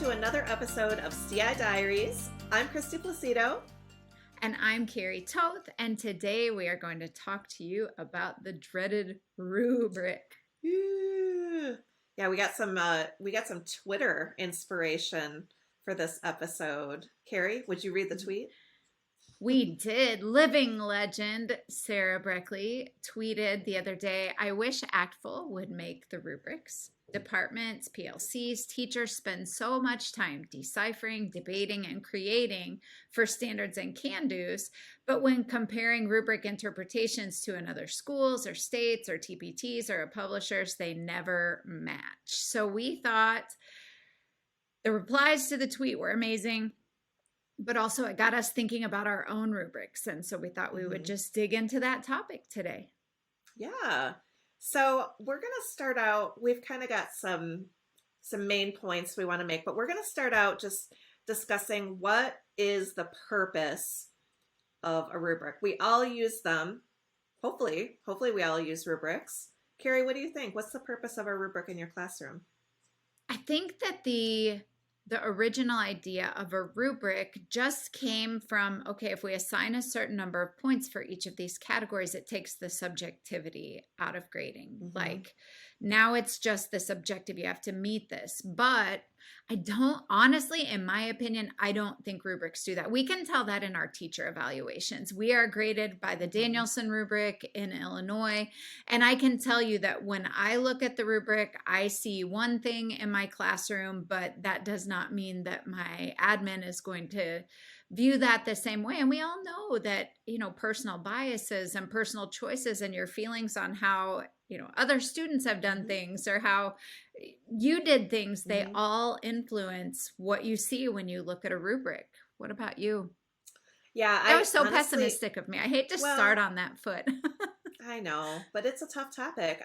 to another episode of CI Diaries. I'm Kristy Placido. And I'm Carrie Toth, and today we are going to talk to you about the dreaded rubric. Yeah, we got some Twitter inspiration for this episode. Carrie, would you read the tweet? We did. Living legend Sarah Breckley tweeted the other day, "I wish ACTFL would make the rubrics. Departments, PLCs, teachers spend so much time deciphering, debating, and creating for standards and can-dos, but when comparing rubric interpretations to another schools or states or TPTs or publishers, they never match." So we thought the replies to the tweet were amazing, but also it got us thinking about our own rubrics. And so we thought we would just dig into that topic today. Yeah. So we're going to start out, we've kind of got some main points we want to make, but we're going to start out just discussing what is the purpose of a rubric. We all use them. Hopefully we all use rubrics. Carrie, what do you think? What's the purpose of a rubric in your classroom? I think that the original idea of a rubric just came from, okay, if we assign a certain number of points for each of these categories, it takes the subjectivity out of grading. Like now it's just this objective, you have to meet this. But I don't, honestly, in my opinion, I don't think rubrics do that. We can tell that in our teacher evaluations. We are graded by the Danielson rubric in Illinois. And I can tell you that when I look at the rubric, I see one thing in my classroom, but that does not mean that my admin is going to view that the same way. And we all know that, personal biases and personal choices and your feelings on how, other students have done things or how you did things, they all influence what you see when you look at a rubric. What about you? Yeah, that was so honestly, pessimistic of me. I hate to start on that foot. I know, but it's a tough topic.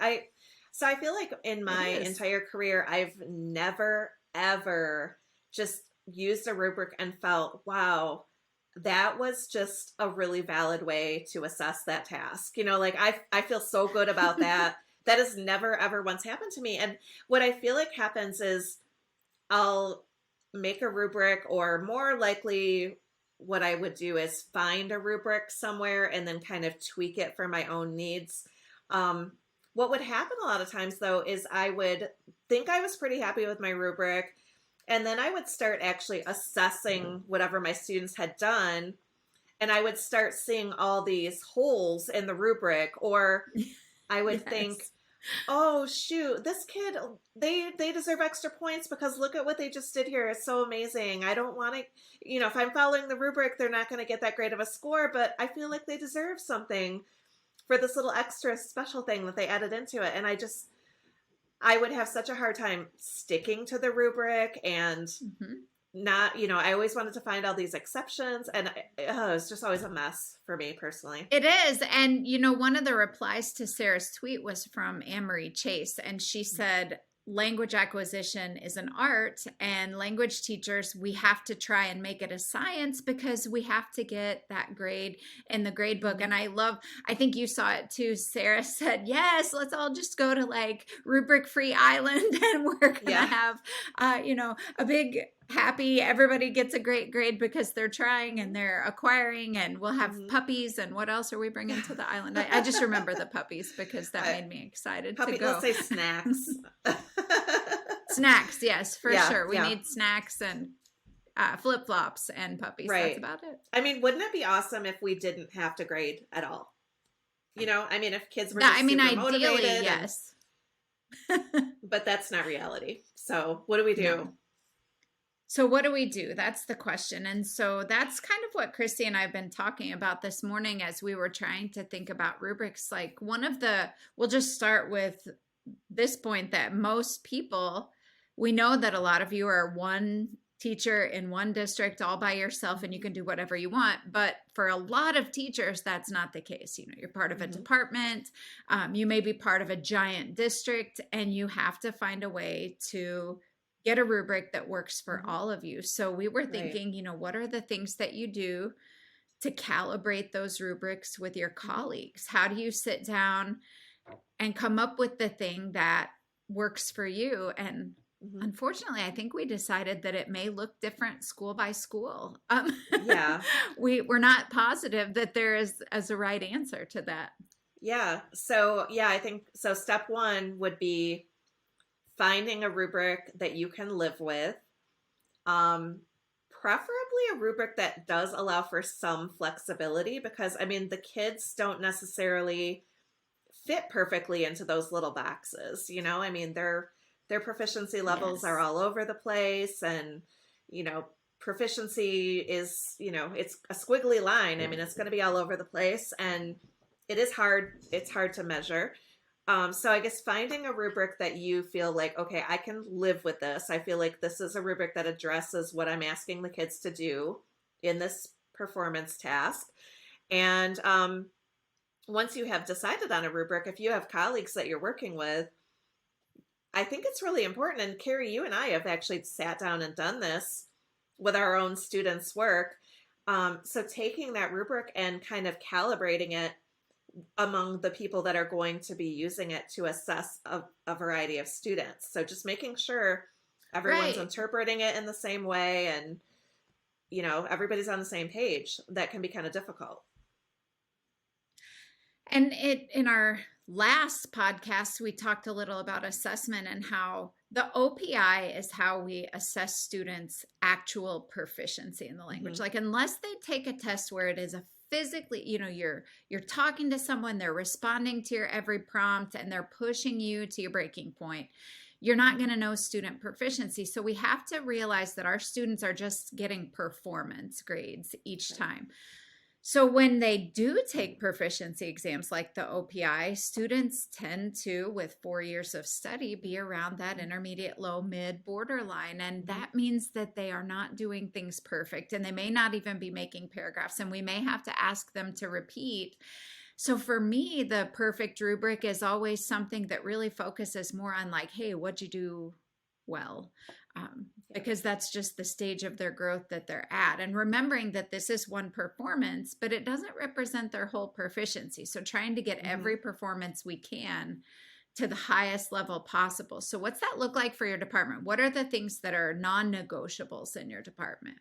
So I feel like in my entire career, I've never, ever just used a rubric and felt, wow, that was just a really valid way to assess that task. I feel so good about that. That has never, ever once happened to me. And what I feel like happens is I'll make a rubric, or more likely what I would do is find a rubric somewhere and then kind of tweak it for my own needs. What would happen a lot of times, though, is I would think I was pretty happy with my rubric, and then I would start actually assessing whatever my students had done, and I would start seeing all these holes in the rubric, or I would think, oh, shoot, this kid, they deserve extra points because look at what they just did here. It's so amazing. I don't want to, if I'm following the rubric, they're not going to get that great of a score, but I feel like they deserve something for this little extra special thing that they added into it. And I would have such a hard time sticking to the rubric and not, I always wanted to find all these exceptions, and it's just always a mess for me personally. It is. And, one of the replies to Sarah's tweet was from Anne-Marie Chase, and she said, language acquisition is an art, and language teachers, we have to try and make it a science because we have to get that grade in the grade book. And I think you saw it too. Sarah said, yes, let's all just go to like rubric free island and we're going to have, a big happy, everybody gets a great grade because they're trying and they're acquiring, and we'll have puppies. And what else are we bringing to the island? I just remember the puppies because that made me excited to go. Let's say snacks. Snacks, yes, for sure. We need snacks and flip-flops and puppies. Right. That's about it. I mean, wouldn't it be awesome if we didn't have to grade at all? If kids were just super ideally, motivated. Yes. But that's not reality. So what do we do? No. So what do we do? That's the question. And so that's kind of what Kristy and I have been talking about this morning as we were trying to think about rubrics. Like we'll just start with this point that most people, we know that a lot of you are one teacher in one district all by yourself and you can do whatever you want. But for a lot of teachers, that's not the case. You're part of a department. You may be part of a giant district, and you have to find a way to get a rubric that works for all of you. So we were thinking, what are the things that you do to calibrate those rubrics with your colleagues? How do you sit down and come up with the thing that works for you? And Hmm. Unfortunately, I think we decided that it may look different school by school. Yeah. We're not positive that there is as a right answer to that. Yeah. So, yeah, I think so. Step one would be finding a rubric that you can live with. Um, Preferably a rubric that does allow for some flexibility because, I mean, the kids don't necessarily fit perfectly into those little boxes. I mean, their proficiency levels are Yes. all over the place, and you know, proficiency is, it's a squiggly line. I mean, it's going to be all over the place, and it is hard. It's hard to measure. So I guess finding a rubric that you feel like, okay, I can live with this. I feel like this is a rubric that addresses what I'm asking the kids to do in this performance task. And once you have decided on a rubric, if you have colleagues that you're working with, I think it's really important. And Carrie, you and I have actually sat down and done this with our own students' work. So taking that rubric and kind of calibrating it among the people that are going to be using it to assess a variety of students. So just making sure everyone's Right. interpreting it in the same way, and everybody's on the same page. That can be kind of difficult. And in our last podcast, we talked a little about assessment and how the OPI is how we assess students' actual proficiency in the language. Mm-hmm. Like unless they take a test where it is a physically, you're talking to someone, they're responding to your every prompt and they're pushing you to your breaking point, you're not going to know student proficiency. So we have to realize that our students are just getting performance grades each time. So when they do take proficiency exams like the OPI, students tend to, with 4 years of study, be around that intermediate, low, mid borderline. And that means that they are not doing things perfect, and they may not even be making paragraphs, and we may have to ask them to repeat. So for me, the perfect rubric is always something that really focuses more on like, hey, what'd you do well? Because that's just the stage of their growth that they're at. And remembering that this is one performance, but it doesn't represent their whole proficiency. So trying to get every performance we can to the highest level possible. So what's that look like for your department? What are the things that are non-negotiables in your department?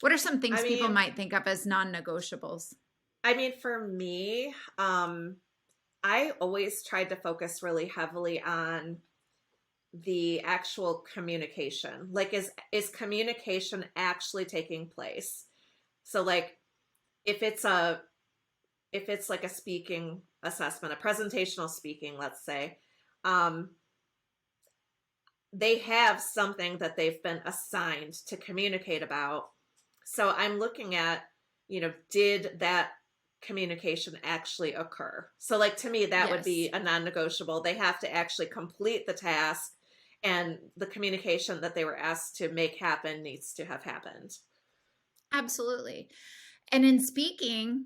What are some things people might think of as non-negotiables? I mean, for me, I always tried to focus really heavily on the actual communication. Like, is communication actually taking place? So like if it's like a speaking assessment, a presentational speaking, let's say, they have something that they've been assigned to communicate about. So I'm looking at, did that communication actually occur? So like to me, that would be a non-negotiable. They have to actually complete the task, and the communication that they were asked to make happen needs to have happened. Absolutely. And in speaking,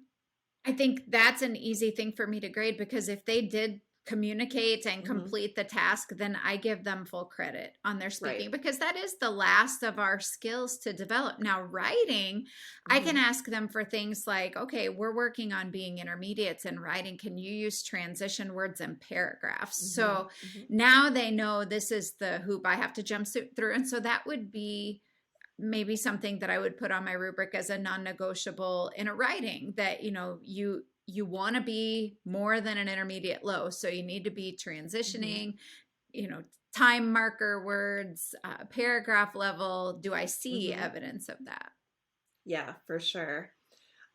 I think that's an easy thing for me to grade, because if they did communicate and complete the task, then I give them full credit on their speaking, because that is the last of our skills to develop. Now, writing, I can ask them for things like, okay, we're working on being intermediates in writing. Can you use transition words and paragraphs? So now they know this is the hoop I have to jump through. And so that would be maybe something that I would put on my rubric as a non-negotiable in a writing, that, you want to be more than an intermediate low. So you need to be transitioning, time marker words, paragraph level. Do I see evidence of that? Yeah, for sure.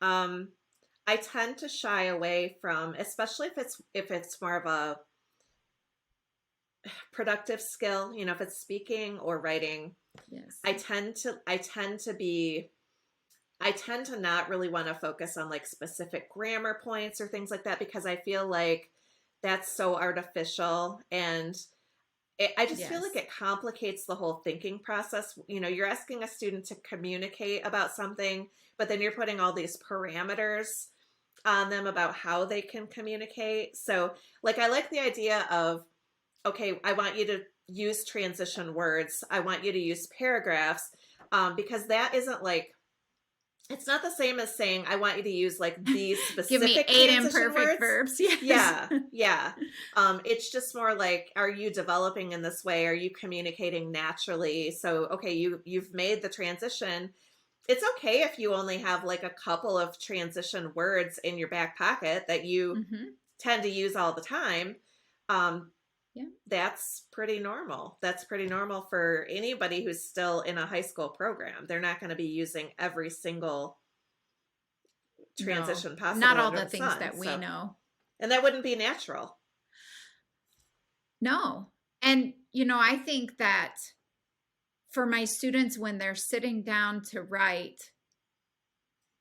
I tend to shy away from, especially if it's more of a productive skill, if it's speaking or writing. Yes. I tend to not really want to focus on like specific grammar points or things like that, because I feel like that's so artificial, and I just feel like it complicates the whole thinking process. You're asking a student to communicate about something, but then you're putting all these parameters on them about how they can communicate. So like, I like the idea of, okay, I want you to use transition words. I want you to use paragraphs, because that isn't like, it's not the same as saying, I want you to use like these Give me specific 8 transition imperfect words. verbs. Yes. Yeah. Yeah. It's just more like, are you developing in this way? Are you communicating naturally? So, okay, you've made the transition. It's okay if you only have like a couple of transition words in your back pocket that you tend to use all the time. Yeah. That's pretty normal. That's pretty normal for anybody who's still in a high school program. They're not going to be using every single transition possible. Not all under the the things sun, that we know. And that wouldn't be natural. No. And, you know, I think that for my students, when they're sitting down to write,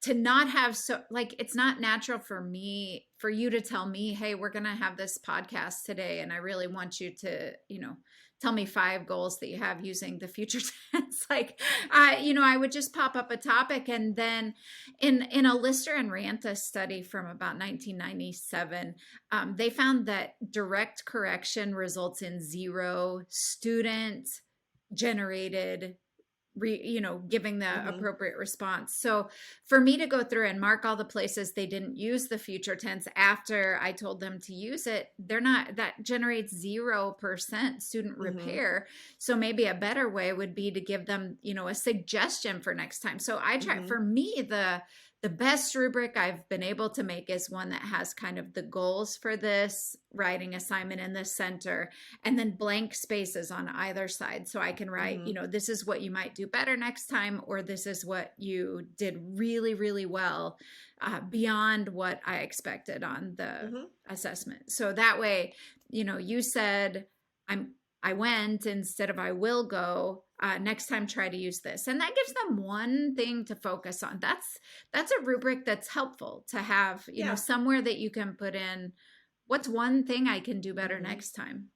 to not have it's not natural for you to tell me, hey, we're going to have this podcast today, and I really want you to, you know, tell me 5 goals that you have using the future tense. I would just pop up a topic, and then in a Lister and Ranta study from about 1997, they found that direct correction results in 0 student generated giving the appropriate response. So for me to go through and mark all the places they didn't use the future tense after I told them to use it, that generates 0% student repair. So maybe a better way would be to give them, a suggestion for next time. So I try, for me, the best rubric I've been able to make is one that has kind of the goals for this writing assignment in the center, and then blank spaces on either side. So I can write, this is what you might do better next time, or this is what you did really, really well, beyond what I expected on the assessment. So that way, you said, I went instead of I will go. Next time, try to use this. And that gives them one thing to focus on. That's a rubric that's helpful to have, somewhere that you can put in, what's one thing I can do better next time.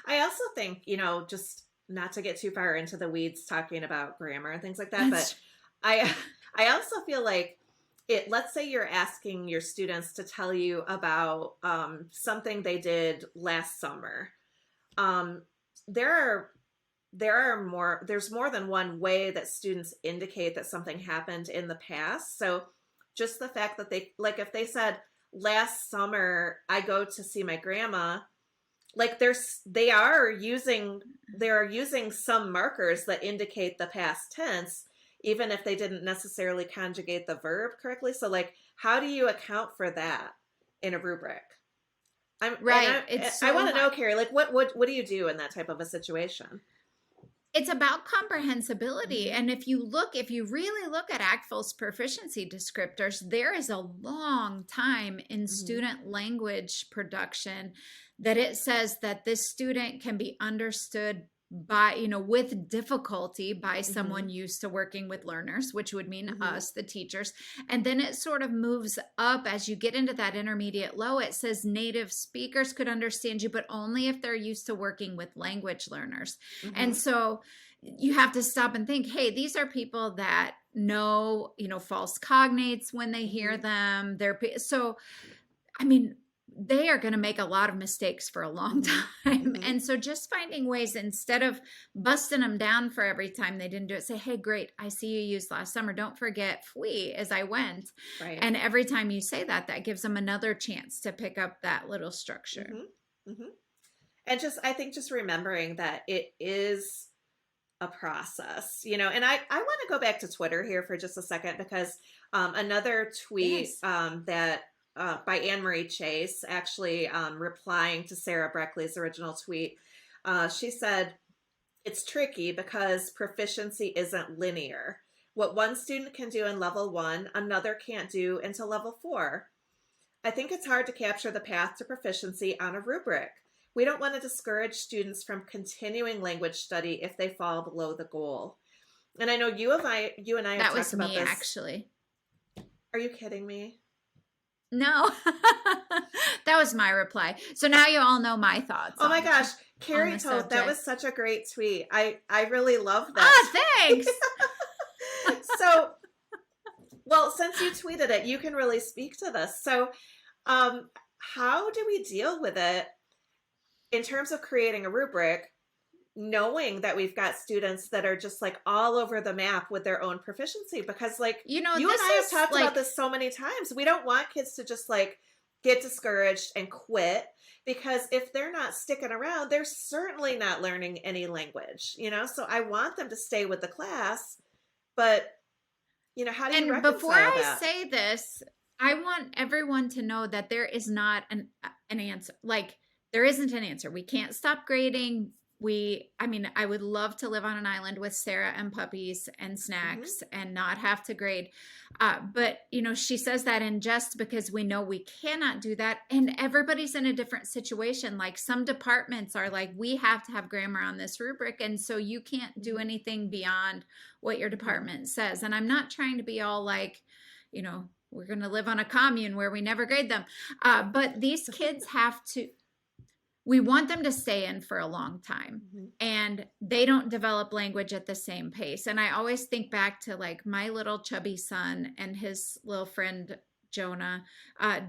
I also think, just not to get too far into the weeds talking about grammar and things like that, but I also feel like let's say you're asking your students to tell you about something they did last summer. There's more than one way that students indicate that something happened in the past. So just the fact that if they said, last summer I go to see my grandma, they are using some markers that indicate the past tense, even if they didn't necessarily conjugate the verb correctly. So how do you account for that in a rubric? I want to know, Carrie, what do you do in that type of a situation? It's about comprehensibility. And if you really look at ACTFL's proficiency descriptors, there is a long time in student language production that it says that this student can be understood by, with difficulty by someone used to working with learners, which would mean us, the teachers. And then it sort of moves up as you get into that intermediate low. It says native speakers could understand you, but only if they're used to working with language learners. And so you have to stop and think, hey, these are people that know, false cognates when they hear them. They are going to make a lot of mistakes for a long time. And so just finding ways, instead of busting them down for every time they didn't do it, say, hey, great, I see you used last summer. Don't forget fui as I went. Right. And every time you say that gives them another chance to pick up that little structure. And I think just remembering that it is a process, and I want to go back to Twitter here for just a second, because another tweet that by Anne-Marie Chase, actually replying to Sarah Breckley's original tweet. She said, it's tricky because proficiency isn't linear. What one student can do in level 1, another can't do until level 4. I think it's hard to capture the path to proficiency on a rubric. We don't want to discourage students from continuing language study if they fall below the goal. And I know you and I have talked about this. That was me, actually. Are you kidding me? No, that was my reply. So now you all know my thoughts. Oh my gosh. Carrie told, that was such a great tweet. I really love that. Thanks. So, well, since you tweeted it, you can really speak to this. So, how do we deal with it in terms of creating a rubric? knowing that we've got students that are just like all over the map with their own proficiency, because like you and I have talked about this so many times. We don't want kids to just like get discouraged and quit, because if they're not sticking around, they're certainly not learning any language, so I want them to stay with the class. But how do you reconcile before I that? say this, I want everyone to know that there is not an answer. Like, there isn't an answer. We can't stop grading. I would love to live on an island with Sarah and puppies and snacks and not have to grade. But, she says that in jest because we know we cannot do that. And everybody's in a different situation. Like, some departments are like, we have to have grammar on this rubric. And so you can't do anything beyond what your department says. And I'm not trying to be all like, we're going to live on a commune where we never grade them. But these kids we want them to stay in for a long time, and they don't develop language at the same pace. And I always think back to like my little chubby son and his little friend, Jonah.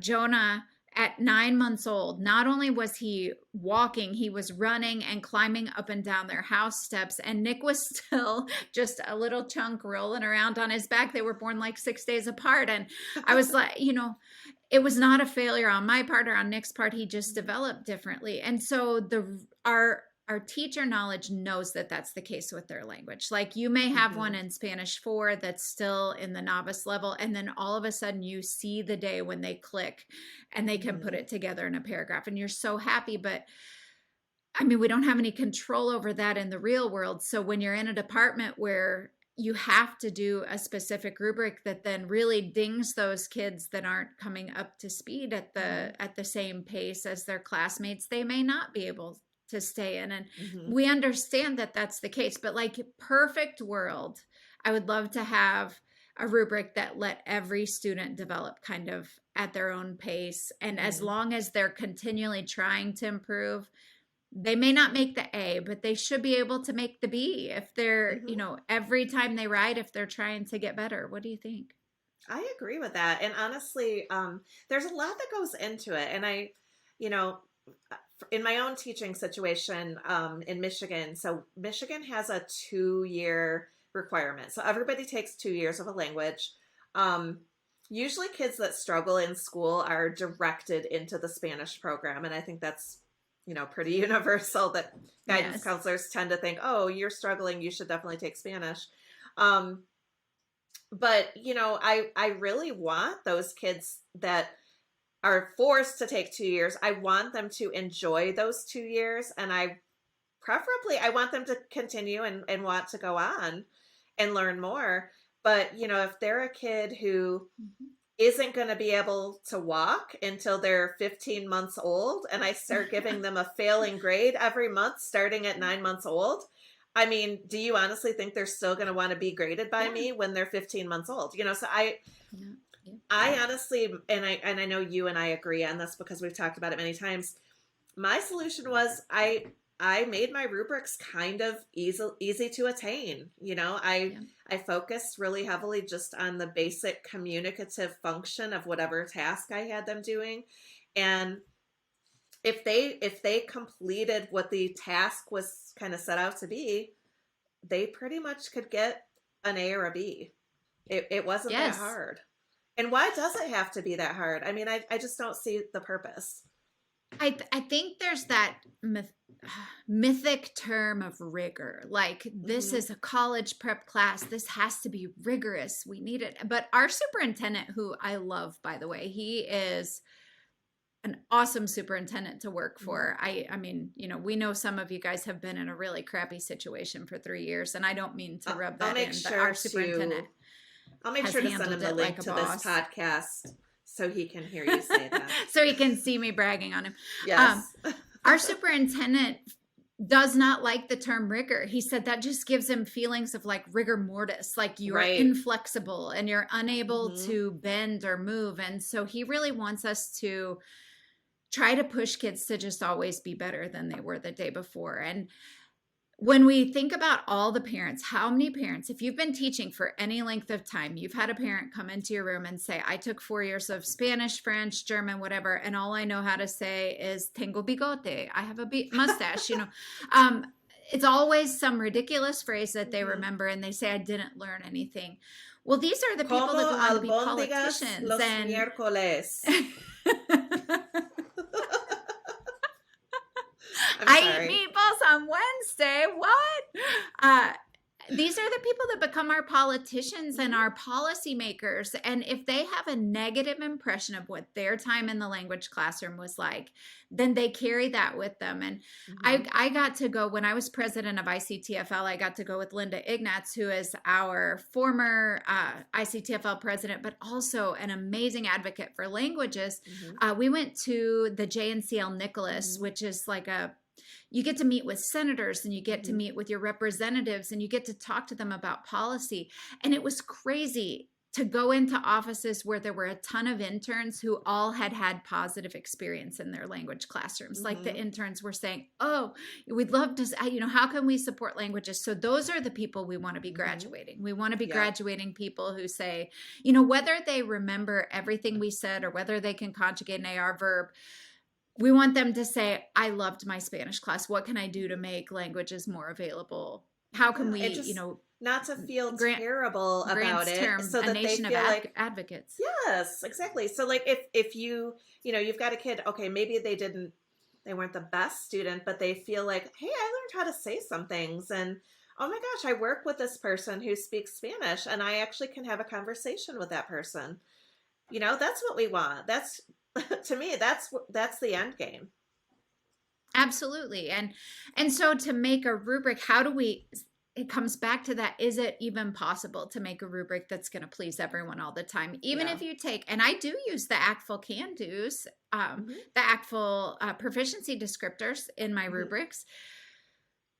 Jonah, at 9 months old, not only was he walking, he was running and climbing up and down their house steps. And Nick was still just a little chunk rolling around on his back. They were born like 6 days apart. And I was like, it was not a failure on my part or on Nick's part. He just developed differently. And so our teacher knowledge knows that that's the case with their language. Like, you may have one in Spanish 4 that's still in the novice level, and then all of a sudden you see the day when they click and they can put it together in a paragraph, and you're so happy. But we don't have any control over that in the real world. So when you're in a department where you have to do a specific rubric that then really dings those kids that aren't coming up to speed at the same pace as their classmates, they may not be able to stay in. And we understand that that's the case. But like, perfect world, I would love to have a rubric that let every student develop kind of at their own pace. And as long as they're continually trying to improve, they may not make the A, but they should be able to make the B if they're, every time they write, if they're trying to get better. What do you think? I agree with that. And honestly, there's a lot that goes into it. And I, in my own teaching situation in Michigan, so Michigan has a 2-year requirement. So everybody takes 2 years of a language. Usually kids that struggle in school are directed into the Spanish program. And I think that's pretty universal, that guidance counselors tend to think, oh, you're struggling, you should definitely take Spanish. But, I really want those kids that are forced to take 2 years. I want them to enjoy those 2 years. And I want them to continue and want to go on and learn more. But, if they're a kid who isn't going to be able to walk until they're 15 months old, and I start giving them a failing grade every month starting at 9 months old, do you honestly think they're still going to want to be graded by me when they're 15 months old? So I honestly, and I know you and I agree on this because we've talked about it many times. My solution was I made my rubrics kind of easy to attain. I focused really heavily just on the basic communicative function of whatever task I had them doing. And if they completed what the task was kind of set out to be, they pretty much could get an A or a B. It wasn't that hard. And why does it have to be that hard? I just don't see the purpose. I think there's that mythic term of rigor. Like, this is a college prep class. This has to be rigorous. We need it. But our superintendent, who I love, by the way, he is an awesome superintendent to work for. We know some of you guys have been in a really crappy situation for 3 years, and I don't mean to rub that in, but our superintendent I'll make sure to send him the link to this podcast so he can hear you say that. So he can see me bragging on him. Yes. Our superintendent does not like the term rigor. He said that just gives him feelings of like rigor mortis, like you are inflexible and you're unable to bend or move. And so he really wants us to try to push kids to just always be better than they were the day before. And when we think about all the parents, how many parents, if you've been teaching for any length of time, you've had a parent come into your room and say, I took 4 years of Spanish, French, German, whatever, and all I know how to say is tengo bigote. I have a mustache, it's always some ridiculous phrase that they remember, and they say, I didn't learn anything. Well, these are the people Como that go on to be albóndigas politicians. los miércoles. I eat meatballs on Wednesday. What? These are the people that become our politicians and our policymakers. And if they have a negative impression of what their time in the language classroom was like, then they carry that with them. And I got to go, when I was president of ICTFL, I got to go with Linda Ignatz, who is our former ICTFL president, but also an amazing advocate for languages. We went to the JNCL Nicholas, which is like you get to meet with senators, and you get to meet with your representatives, and you get to talk to them about policy. And it was crazy to go into offices where there were a ton of interns who all had positive experience in their language classrooms. Like the interns were saying, oh, we'd love to, how can we support languages? So those are the people we want to be graduating. We want to be graduating people who say, whether they remember everything we said or whether they can conjugate an AR verb, we want them to say, I loved my Spanish class. What can I do to make languages more available? How can we, not to feel terrible about it, so that they feel like advocates. Yes, exactly. So like if you, you've got a kid, okay, maybe they weren't the best student, but they feel like, hey, I learned how to say some things, and oh my gosh, I work with this person who speaks Spanish, and I actually can have a conversation with that person. That's what we want. That's to me, that's the end game. Absolutely. And so to make a rubric, it comes back to that. Is it even possible to make a rubric that's going to please everyone all the time? Even if you take, and I do use the ACTFL can-dos, the ACTFL proficiency descriptors in my rubrics,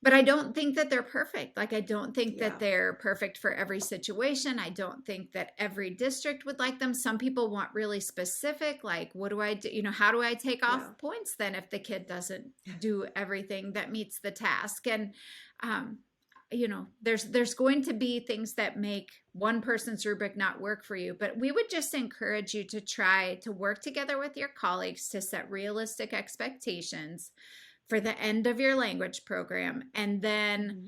but I don't think that they're perfect. Like, I don't think that they're perfect for every situation. I don't think that every district would like them. Some people want really specific, like, what do I do? How do I take off points then if the kid doesn't do everything that meets the task? And, there's going to be things that make one person's rubric not work for you, but we would just encourage you to try to work together with your colleagues to set realistic expectations for the end of your language program, and then,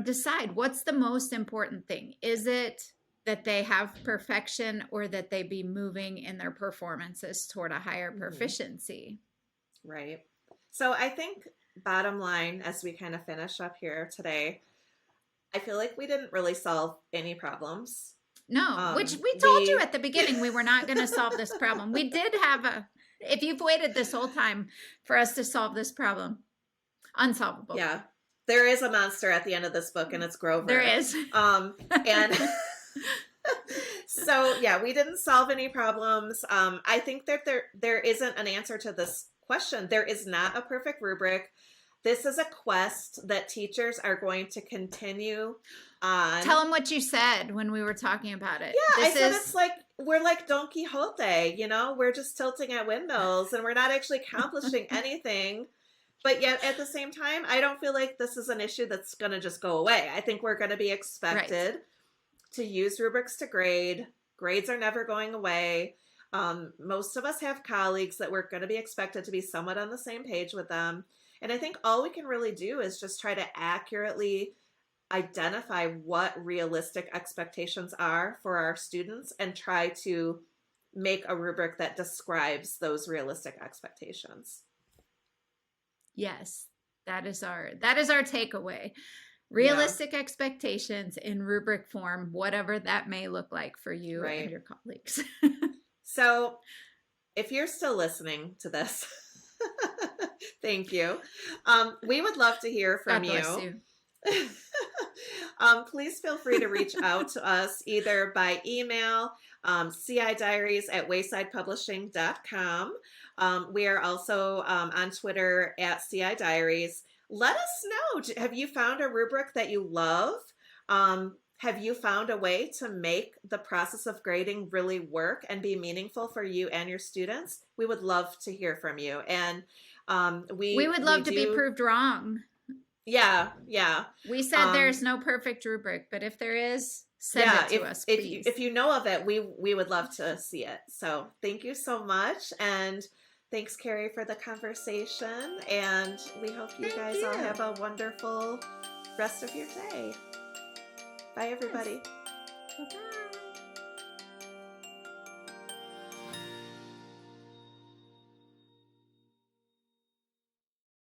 decide what's the most important thing. Is it that they have perfection, or that they be moving in their performances toward a higher proficiency? Right. So I think bottom line, as we kind of finish up here today, I feel like we didn't really solve any problems. No, which we told you at the beginning, we were not going to solve this problem. We did have if you've waited this whole time for us to solve this problem, unsolvable. Yeah. There is a monster at the end of this book, and it's Grover. There is. And so, we didn't solve any problems. I think that there isn't an answer to this question. There is not a perfect rubric. This is a quest that teachers are going to continue on. Tell them what you said when we were talking about it. Yeah, I said it's like, we're like Don Quixote, we're just tilting at windmills, and we're not actually accomplishing anything. But yet at the same time, I don't feel like this is an issue that's going to just go away. I think we're going to be expected to use rubrics to grade. Grades are never going away. Most of us have colleagues that we're going to be expected to be somewhat on the same page with them. And I think all we can really do is just try to accurately identify what realistic expectations are for our students, and try to make a rubric that describes those realistic expectations. Yes, that is our takeaway. Realistic expectations in rubric form, whatever that may look like for you and your colleagues. So if you're still listening to this, thank you. We would love to hear from God bless you. Please feel free to reach out to us either by email, cidiaries@waysidepublishing.com. We are also on Twitter at cidiaries. Let us know. Have you found a rubric that you love? Have you found a way to make the process of grading really work and be meaningful for you and your students? We would love to hear from you. And we would love to be proved wrong. Yeah. We said there's no perfect rubric, but if there is, send it to us, please. If you know of it, we would love to see it. So thank you so much. And Thanks, Carrie, for the conversation. And we hope you guys all have a wonderful rest of your day. Bye, everybody. Yes. Bye-bye.